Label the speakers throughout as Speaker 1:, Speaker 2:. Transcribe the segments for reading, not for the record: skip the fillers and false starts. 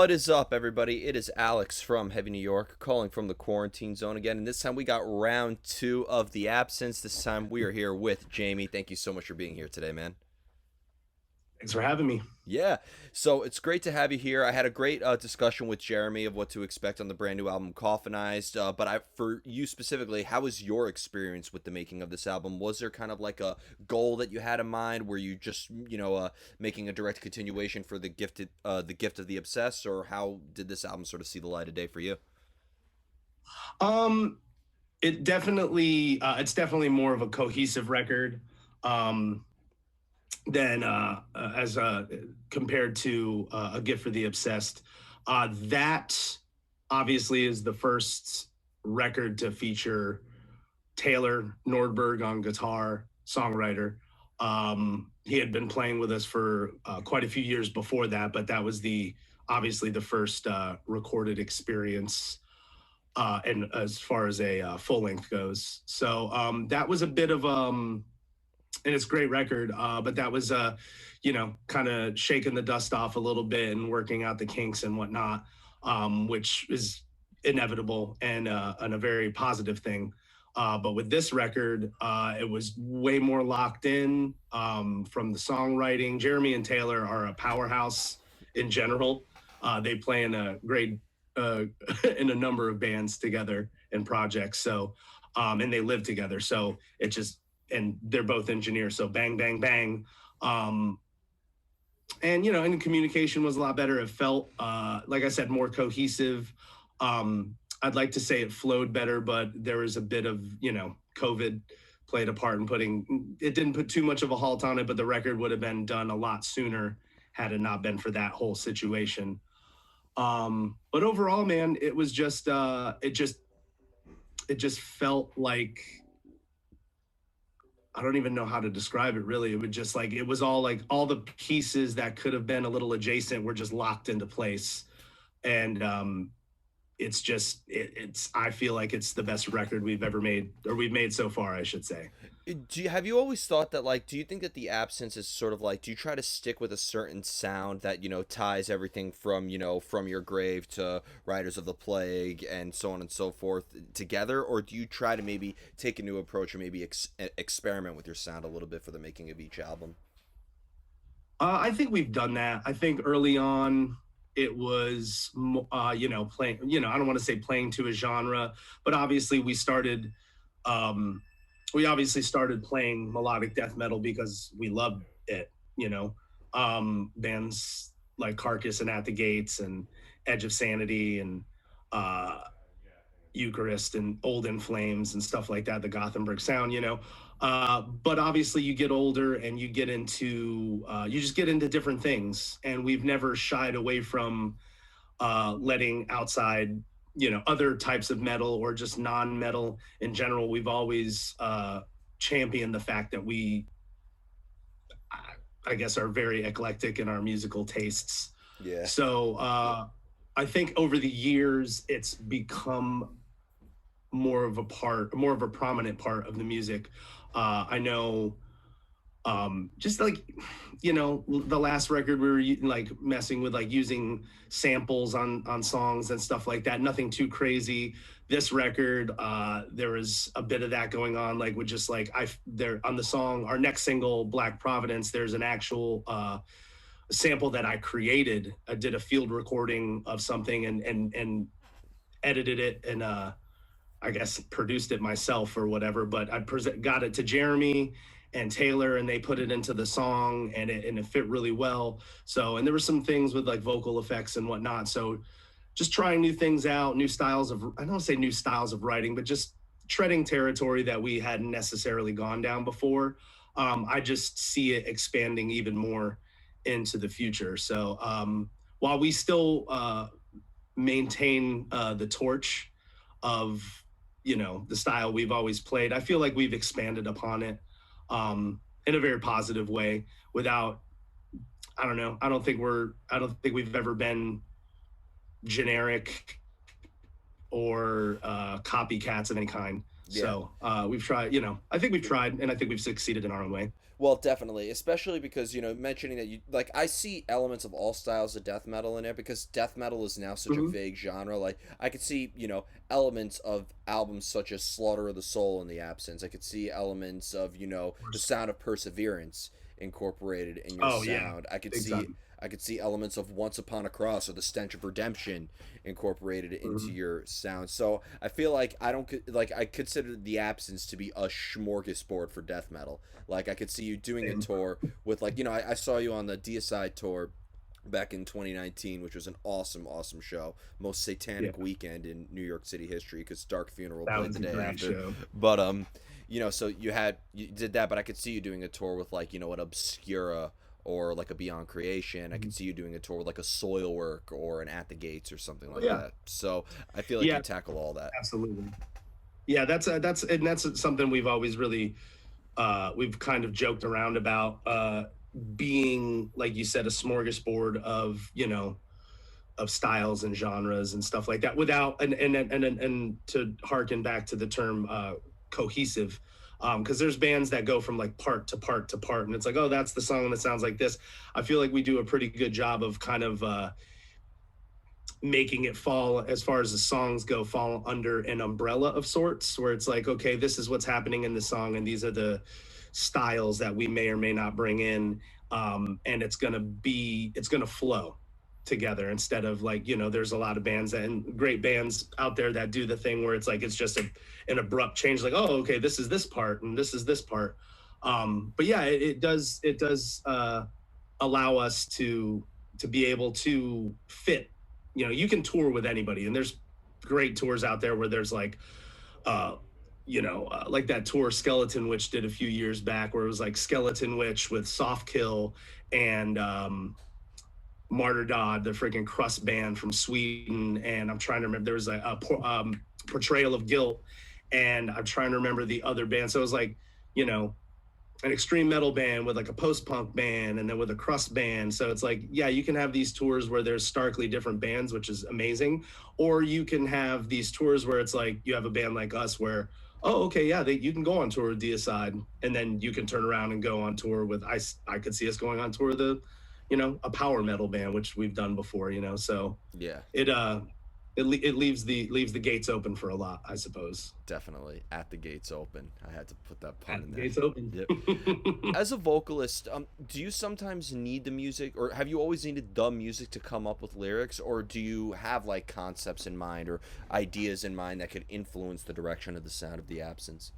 Speaker 1: What is up, everybody? It is Alex from Heavy New York, calling from the quarantine zone again. And this time we got round two of the absence. This time we are here with Jamie. Thank you so much for being here today, man.
Speaker 2: Thanks for having me.
Speaker 1: Yeah, so it's great to have you here. I had a great discussion with Jeremy of what to expect on the brand new album, Coffinized. For you specifically, how was your experience with the making of this album? Was there kind of like a goal that you had in mind? Were you just, making a direct continuation for the gift of the obsessed, or how did this album sort of see the light of day for you?
Speaker 2: Um, it's definitely more of a cohesive record um, than as compared to a gift for the obsessed. That obviously is the first record to feature Taylor Nordberg on guitar, songwriter. He had been playing with us for quite a few years before that, but that was the obviously the first recorded experience and as far as a full length goes. So that was a bit of and it's a great record, but that was kind of shaking the dust off a little bit and working out the kinks and whatnot, which is inevitable and a very positive thing. But with this record, it was way more locked in from the songwriting. Jeremy and Taylor are a powerhouse in general. They play in a great uh, in a number of bands together and projects. So, and they live together. So it just, and they're both engineers. So bang, bang, bang. Um, and communication was a lot better. It felt, like I said, more cohesive. I'd like to say it flowed better, but there was a bit of, COVID played a part in it didn't put too much of a halt on it, but the record would have been done a lot sooner had it not been for that whole situation. But overall, man, it was just it just felt like I don't even know how to describe it really. It was just it was all like all the pieces that could have been a little adjacent were just locked into place. And it's I feel like it's the best record we've ever made or we've made so far, I should say.
Speaker 1: Have you always thought that, like, do you think that the absence is sort of like, do you try to stick with a certain sound that, ties everything from, from your grave to Riders of the Plague and so on and so forth together? Or do you try to maybe take a new approach or maybe experiment with your sound a little bit for the making of each album?
Speaker 2: I think we've done that. I think early on it was, playing, I don't want to say playing to a genre, but obviously um, we obviously started playing melodic death metal because we loved it, bands like Carcass and At the Gates and Edge of Sanity and uh, Eucharist and Old In Flames and stuff like that, the Gothenburg sound, but obviously you get older and you get into, you just get into different things. And we've never shied away from letting outside, other types of metal or just non metal in general. We've always championed the fact that I guess, are very eclectic in our musical tastes.
Speaker 1: Yeah.
Speaker 2: So I think over the years, it's become more of a prominent part of the music. I know, just like, the last record we were like messing with like using samples on songs and stuff like that. Nothing too crazy. This record, there was a bit of that going on, like with just like there on the song, our next single, Black Providence. There's an actual sample that I created. I did a field recording of something and edited it and I guess produced it myself or whatever, but got it to Jeremy and Taylor and they put it into the song and it fit really well. So, and there were some things with like vocal effects and whatnot. So just trying new things out, new styles of, I don't say new styles of writing, but just treading territory that we hadn't necessarily gone down before. I just see it expanding even more into the future. So while we still maintain the torch of the style we've always played, I feel like we've expanded upon it in a very positive way without I don't know, I don't think we've ever been generic or copycats of any kind.
Speaker 1: Yeah.
Speaker 2: So we've tried, I think we've tried, and I think we've succeeded in our own way.
Speaker 1: Well, definitely, especially because mentioning that you like, I see elements of all styles of death metal in it because death metal is now such a
Speaker 2: Hmm.
Speaker 1: vague genre. Like, I could see elements of albums such as Slaughter of the Soul in the Absence. I could see elements of the Sound of Perseverance incorporated in your
Speaker 2: Oh yeah,
Speaker 1: sound. I could
Speaker 2: big
Speaker 1: see
Speaker 2: time.
Speaker 1: I could see elements of Once Upon a Cross or the Stench of Redemption incorporated into
Speaker 2: Hmm.
Speaker 1: your sound. So I feel like I don't like I consider the Absence to be a smorgasbord for death metal. Like I could see you doing a
Speaker 2: Same.
Speaker 1: tour with like I saw you on the Deicide tour back in 2019, which was an awesome show, most
Speaker 2: Yeah,
Speaker 1: satanic weekend in New York City history because Dark Funeral
Speaker 2: that
Speaker 1: played
Speaker 2: was
Speaker 1: the
Speaker 2: a
Speaker 1: day
Speaker 2: great
Speaker 1: after.
Speaker 2: show.
Speaker 1: But so you did that, but I could see you doing a tour with like an Obscura or like a Beyond Creation. I could
Speaker 2: Mhm.
Speaker 1: see you doing a tour with like a Soilwork or an At the Gates or something
Speaker 2: Oh
Speaker 1: like
Speaker 2: yeah,
Speaker 1: that. So I feel like
Speaker 2: yeah,
Speaker 1: you tackle all that.
Speaker 2: absolutely. Yeah, that's something we've always really we've kind of joked around about being, like you said, a smorgasbord of of styles and genres and stuff like that without and to harken back to the term cohesive, because there's bands that go from like part to part to part and it's like, oh, that's the song that sounds like this. I feel like we do a pretty good job of kind of making it fall, as far as the songs go, fall under an umbrella of sorts where it's like, okay, this is what's happening in the song and these are the styles that we may or may not bring in, and it's gonna flow together instead of like, there's a lot of bands and great bands out there that do the thing where it's like it's just an abrupt change, like, oh, okay, this is this part and this is this part. But yeah, it does allow us to be able to fit. You can tour with anybody, and there's great tours out there where there's like uh like that tour Skeleton Witch did a few years back where it was like Skeleton Witch with Soft Kill and Martyrdod, the freaking crust band from Sweden, and I'm trying to remember, there was Portrayal of Guilt, and I'm trying to remember the other band. So it was like, you know an extreme metal band with like a post punk band and then with a crust band. So it's like, yeah, you can have these tours where there's starkly different bands, which is amazing. Or you can have these tours where it's like you have a band like us where, oh, okay, yeah, you can go on tour with Deicide and then you can turn around and go on tour with, I could see us going on tour with a power metal band, which we've done before. So
Speaker 1: Yeah.
Speaker 2: it, it leaves the gates open for a lot, I suppose.
Speaker 1: Definitely. At the Gates Open. I had to put that pun
Speaker 2: At
Speaker 1: in
Speaker 2: the
Speaker 1: there.
Speaker 2: gates open.
Speaker 1: Yep. As a vocalist, do you sometimes need the music, or have you always needed the music to come up with lyrics, or do you have like concepts in mind or ideas in mind that could influence the direction of the sound of the Absence?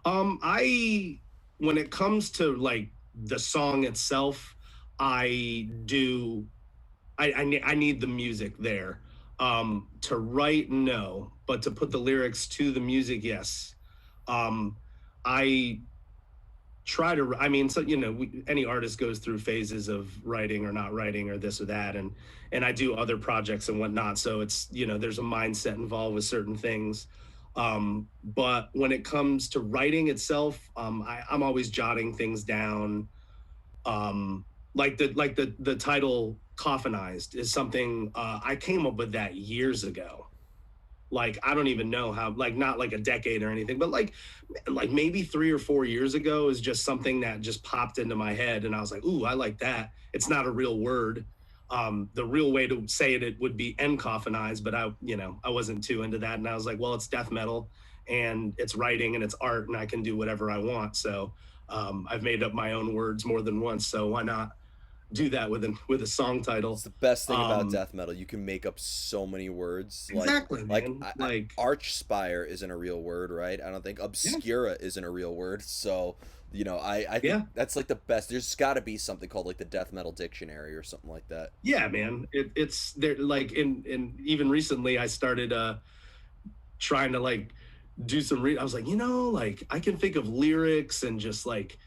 Speaker 2: I when it comes to like the song itself, I do I need the music there. To write, no, but to put the lyrics to the music, yes. Um, I try to. I mean, so any artist goes through phases of writing or not writing or this or that, and I do other projects and whatnot. So it's there's a mindset involved with certain things. But when it comes to writing itself, I'm always jotting things down. Like the title Coffinized is something I came up with that years ago. Like I don't even know how, like not like a decade or anything, but like maybe 3 or 4 years ago is just something that just popped into my head and I was like, ooh, I like that. It's not a real word. The real way to say it would be encoffinized, but I wasn't too into that. And I was like, well, it's death metal and it's writing and it's art and I can do whatever I want. So I've made up my own words more than once. So why not do that with a song
Speaker 1: It's
Speaker 2: title?
Speaker 1: the best thing about
Speaker 2: Um,
Speaker 1: death metal. You can make up so many words.
Speaker 2: exactly,
Speaker 1: Like
Speaker 2: man. Like,
Speaker 1: Archspire isn't a real word, right? I don't think
Speaker 2: yeah,
Speaker 1: Obscura isn't a real word. So, I think
Speaker 2: yeah.
Speaker 1: that's like the best. There's got to be something called like the death metal dictionary or something like that.
Speaker 2: Yeah, man. It's there. Like in even recently, I started trying to like do some. I was like, like I can think of lyrics and just like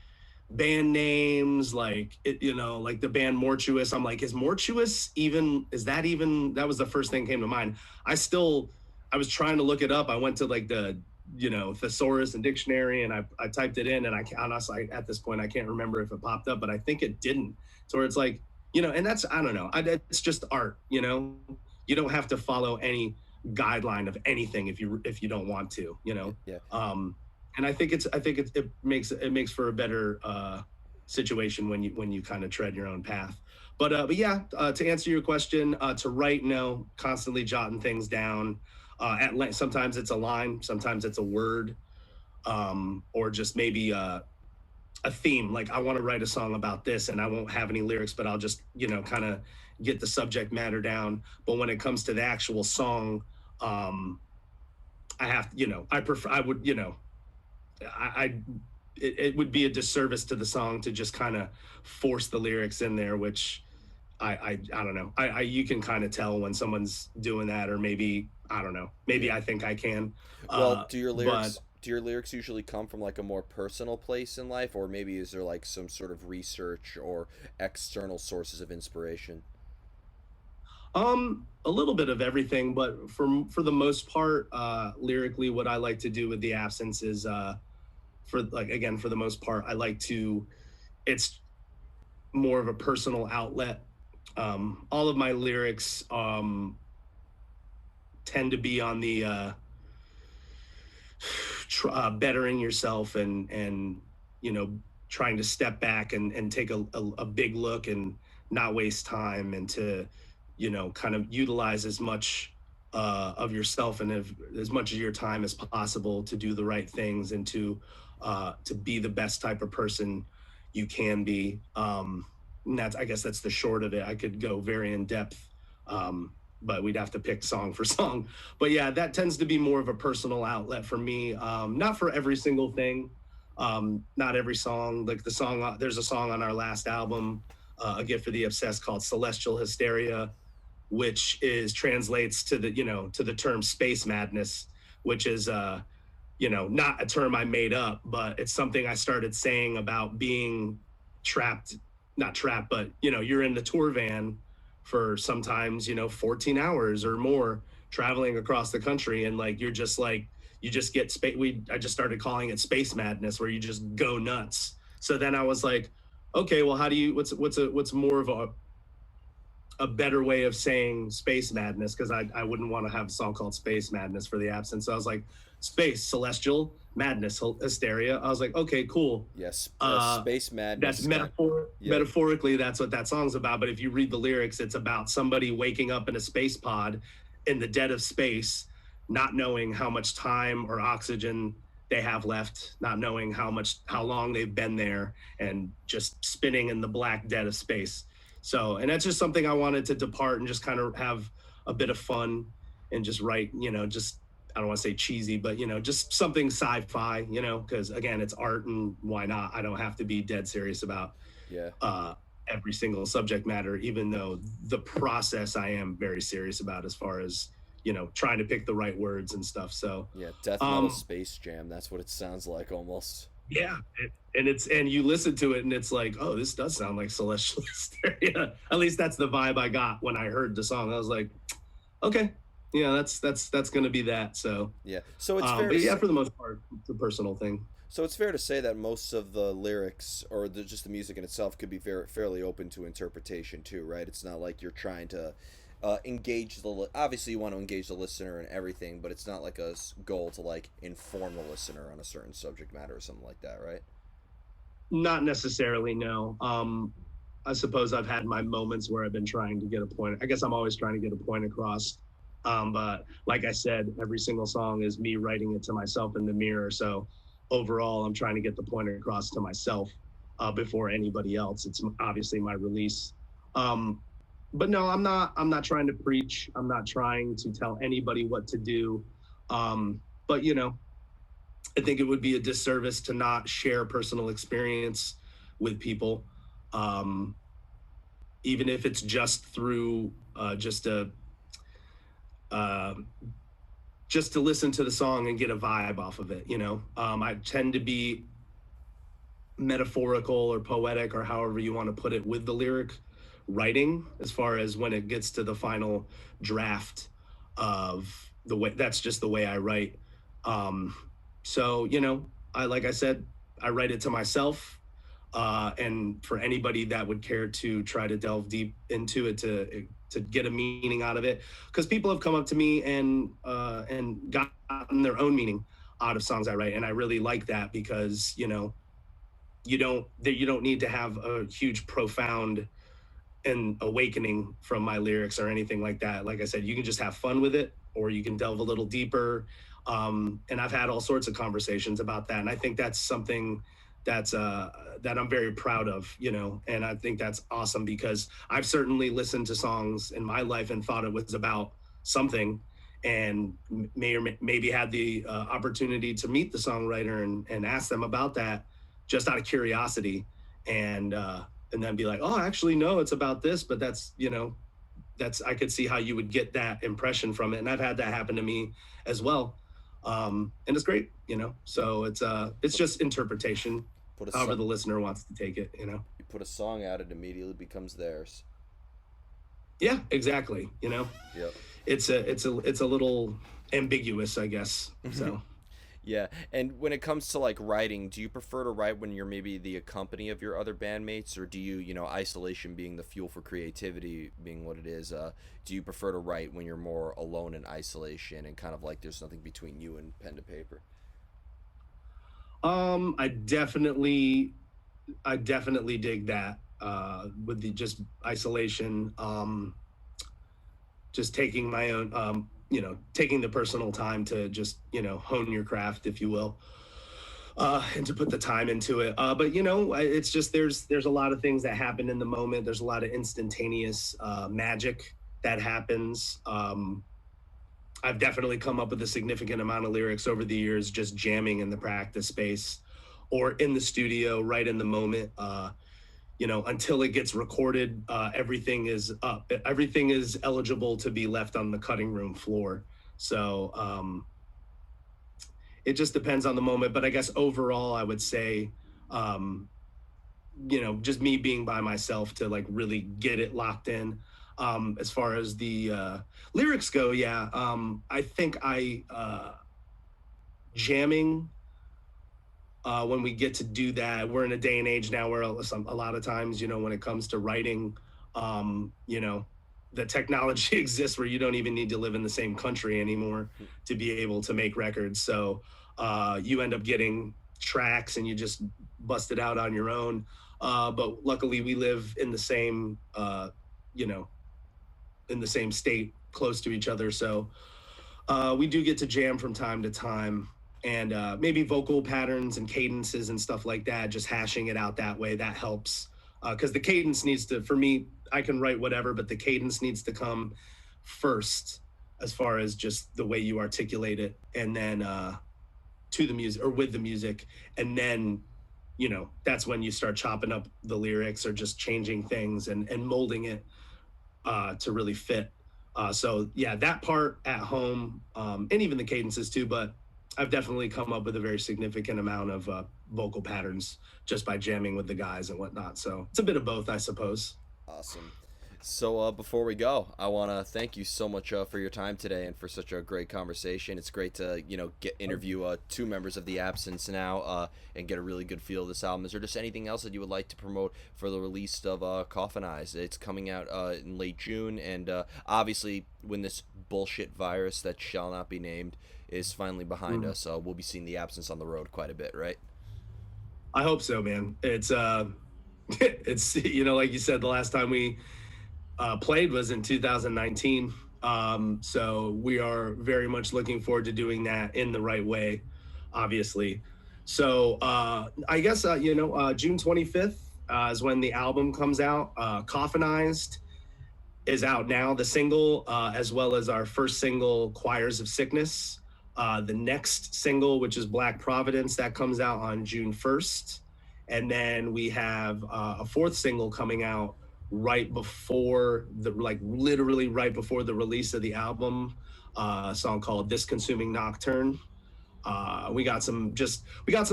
Speaker 2: band names, like like the band Mortuous. I'm like, is Mortuous even? Is that even? That was the first thing that came to mind. I was trying to look it up. I went to like the thesaurus and dictionary, and I typed it in, and I honestly at this point I can't remember if it popped up, but I think it didn't. So where it's like, and that's I don't know. It's just art. You don't have to follow any guideline of anything if you don't want to,
Speaker 1: Yeah, yeah.
Speaker 2: and it makes for a better situation when you kind of tread your own path. But yeah, to answer your question, to write, no, constantly jotting things down. Sometimes it's a line, sometimes it's a word, or just maybe a theme. Like I want to write a song about this, and I won't have any lyrics, but I'll just kind of get the subject matter down. But when it comes to the actual song, um, I have I prefer I would I it would be a disservice to the song to just kind of force the lyrics in there, which I don't know. You can kind of tell when someone's doing that, or maybe I don't know. Maybe
Speaker 1: Yeah.
Speaker 2: I think I can.
Speaker 1: Well,
Speaker 2: But
Speaker 1: do your lyrics usually come from like a more personal place in life, or maybe is there like some sort of research or external sources of inspiration?
Speaker 2: a little bit of everything, but for the most part, lyrically, what I like to do with the absence is for like again for the most part, I like to. It's more of a personal outlet. All of my lyrics tend to be on the bettering yourself and trying to step back and take a big look and not waste time, and to kind of utilize as much of yourself and as much of your time as possible to do the right things and to be the best type of person you can be. And that's I guess that's the short of it. I could go very in depth, but we'd have to pick song for song. But yeah, that tends to be more of a personal outlet for me. Not for every single thing, not every song. Like the song, there's a song on our last album, "A Gift for the Obsessed," called "Celestial Hysteria," which is translates to the term space madness, which is not a term I made up, but it's something I started saying about being trapped, not trapped, but you're in the tour van for sometimes 14 hours or more traveling across the country, and like you're just like you just get space. I just started calling it space madness, where you just go nuts. So then I was like, okay, well, how do you what's more of a better way of saying space madness, because I wouldn't want to have a song called Space Madness for the absence. So I was like, space, celestial, madness, hysteria. I was like, okay, cool.
Speaker 1: Yes,
Speaker 2: Uh,
Speaker 1: space
Speaker 2: that's
Speaker 1: madness kind. Yeah,
Speaker 2: metaphorically, that's what that song's about. But if you read the lyrics, it's about somebody waking up in a space pod in the dead of space, not knowing how much time or oxygen they have left, not knowing how long they've been there, and just spinning in the black dead of space. So, and that's just something I wanted to depart and just kind of have a bit of fun and just write, just I don't want to say cheesy, but just something sci-fi, because again, it's art, and why not? I don't have to be dead serious about
Speaker 1: yeah,
Speaker 2: uh, every single subject matter, even though the process I am very serious about, as far as trying to pick the right words and stuff. So,
Speaker 1: yeah. Death metal
Speaker 2: um,
Speaker 1: space jam. That's what it sounds like almost.
Speaker 2: yeah, and you listen to it, and it's like, oh, this does sound like Celestial Hysteria. At least that's the vibe I got when I heard the song. I was like, okay, yeah, that's gonna be that. So,
Speaker 1: Yeah. So it's fair to
Speaker 2: but yeah,
Speaker 1: say.
Speaker 2: for the most part, it's a personal thing.
Speaker 1: So it's fair to say that most of the lyrics or just the music in itself could be fairly open to interpretation too, right? It's not like you're trying to engage obviously you want to engage the listener and everything, but it's not like a goal to like inform the listener on a certain subject matter or something like that, right?
Speaker 2: Not necessarily, no. I suppose I've had my moments where I've been trying to get a point. I guess I'm always trying to get a point across. But like I said, every single song is me writing it to myself in the mirror. So overall, I'm trying to get the point across to myself before anybody else. It's obviously my release. Um, but no, I'm not trying to preach. I'm not trying to tell anybody what to do. But I think it would be a disservice to not share personal experience with people, um, even if it's just through uh, just to listen to the song and get a vibe off of it. I tend to be metaphorical or poetic, or however you want to put it, with the lyric writing, as far as when it gets to the final draft of the way. That's just the way I write. um so I, like I said, I write it to myself. And for anybody that would care to try to delve deep into it to get a meaning out of it, because people have come up to me and gotten their own meaning out of songs I write, and I really like that because you don't need to have a huge profound and awakening from my lyrics or anything like that. Like I said, you can just have fun with it, or you can delve a little deeper. And I've had all sorts of conversations about that, and I think that's something that I'm very proud of, and I think that's awesome because I've certainly listened to songs in my life and thought it was about something, and maybe had the opportunity to meet the songwriter and ask them about that just out of curiosity, and and then be like, oh, actually, no, it's about this, but that's I could see how you would get that impression from it, and I've had that happen to me as well, and it's great, So it's
Speaker 1: Put
Speaker 2: just interpretation,
Speaker 1: put a
Speaker 2: however
Speaker 1: so-
Speaker 2: the listener wants to take it.
Speaker 1: you put a song out, it immediately becomes theirs.
Speaker 2: Yeah, exactly.
Speaker 1: Yep.
Speaker 2: It's a little ambiguous, I guess. So.
Speaker 1: Yeah, and when it comes to like writing, do you prefer to write when you're maybe the company of your other bandmates, or do you, isolation being the fuel for creativity being what it is, do you prefer to write when you're more alone in isolation and kind of like there's nothing between you and pen to paper?
Speaker 2: I definitely dig that, with the just isolation, just taking my own, taking the personal time to just, hone your craft, if you will, and to put the time into it. But it's just there's a lot of things that happen in the moment. There's a lot of instantaneous magic that happens. I've definitely come up with a significant amount of lyrics over the years, just jamming in the practice space or in the studio, right in the moment. Until it gets recorded, everything is up. Everything is eligible to be left on the cutting room floor. So it just depends on the moment. But I guess overall, I would say, um, just me being by myself to like really get it locked in. As far as the lyrics go, yeah, I think jamming, when we get to do that, we're in a day and age now where a lot of times, when it comes to writing, the technology exists where you don't even need to live in the same country anymore to be able to make records. So you end up getting tracks and you just bust it out on your own. But luckily, we live in the same, you know, in the same state, close to each other. So we do get to jam from time to time, and maybe vocal patterns and cadences and stuff like that, just hashing it out that way, that helps, because the cadence needs to, for me, I can write whatever, but the cadence needs to come first, as far as just the way you articulate it, and then to the music or with the music, and then that's when you start chopping up the lyrics or just changing things and molding it to really fit. So yeah, that part at home, and even the cadences too. But I've definitely come up with a very significant amount of vocal patterns just by jamming with the guys and whatnot. So it's a bit of both, I suppose.
Speaker 1: Awesome. So before we go, I want to thank you so much for your time today and for such a great conversation. It's great to get interview two members of the Absence now and get a really good feel of this album. Is there just anything else that you would like to promote for the release of Coffinized? It's coming out in late June, and obviously when this bullshit virus that shall not be named is finally behind
Speaker 2: Mm.
Speaker 1: us, we'll be seeing the Absence on the road quite a bit, right?
Speaker 2: I hope so, man. It's it's like you said, the last time we played was in 2019. So we are very much looking forward to doing that in the right way, obviously. So I guess June 25th is when the album comes out. Coffinized is out now, the single, as well as our first single, Choirs of Sickness. The next single, which is Black Providence, that comes out on June 1st. And then we have a fourth single coming out right before like literally right before the release of the album, a song called This Consuming Nocturne. We got some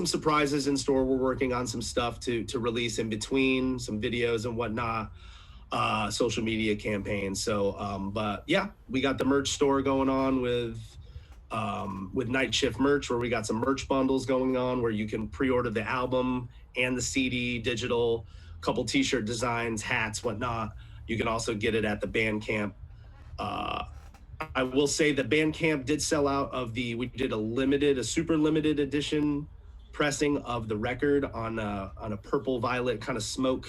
Speaker 2: surprises in store. We're working on some stuff to release in between, some videos and whatnot, social media campaigns. So, but yeah, we got the merch store going on with with Night Shift merch, where we got some merch bundles going on where you can pre-order the album and the CD, digital, couple T-shirt designs, hats, whatnot. You can also get it at the Bandcamp. Uh, I will say that Bandcamp did sell out of the. We did a super limited edition pressing of the record on a purple violet kind of smoke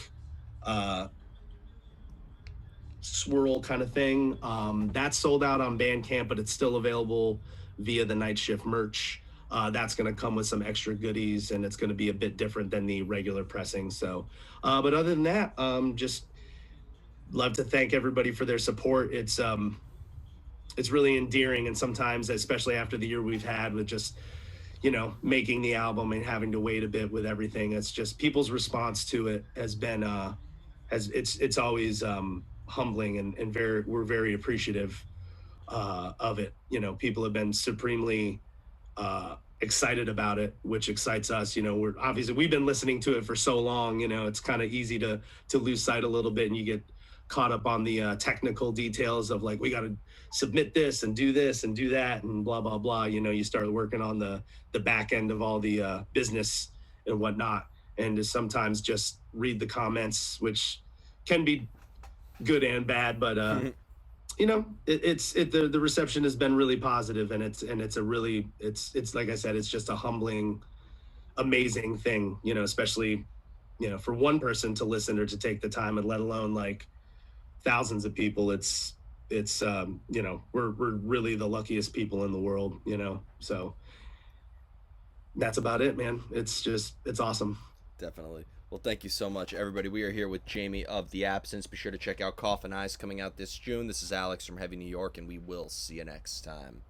Speaker 2: uh, swirl kind of thing. That's sold out on Bandcamp, but it's still available via the Night Shift merch. That's going to come with some extra goodies, and it's going to be a bit different than the regular pressing. So, but other than that, just love to thank everybody for their support. It's really endearing, and sometimes, especially after the year we've had with just making the album and having to wait a bit with everything, it's just people's response to it has been has it's always humbling, and we're very appreciative of it. People have been supremely excited about it, which excites us. We've been listening to it for so long. It's kind of easy to lose sight a little bit, and you get caught up on the technical details of like, we got to submit this and do this and do that and blah blah blah. You start working on the back end of all the business and whatnot, and to sometimes just read the comments, which can be good and bad, but the reception has been really positive, and it's a really, it's like I said, it's just a humbling, amazing thing, especially for one person to listen or to take the time, and let alone like thousands of people. We're really the luckiest people in the world, so that's about it, man. It's awesome.
Speaker 1: Definitely. Well, thank you so much, everybody. We are here with Jamie of The Absence. Be sure to check out Coffinized coming out this June. This is Alex from Heavy New York, and we will see you next time.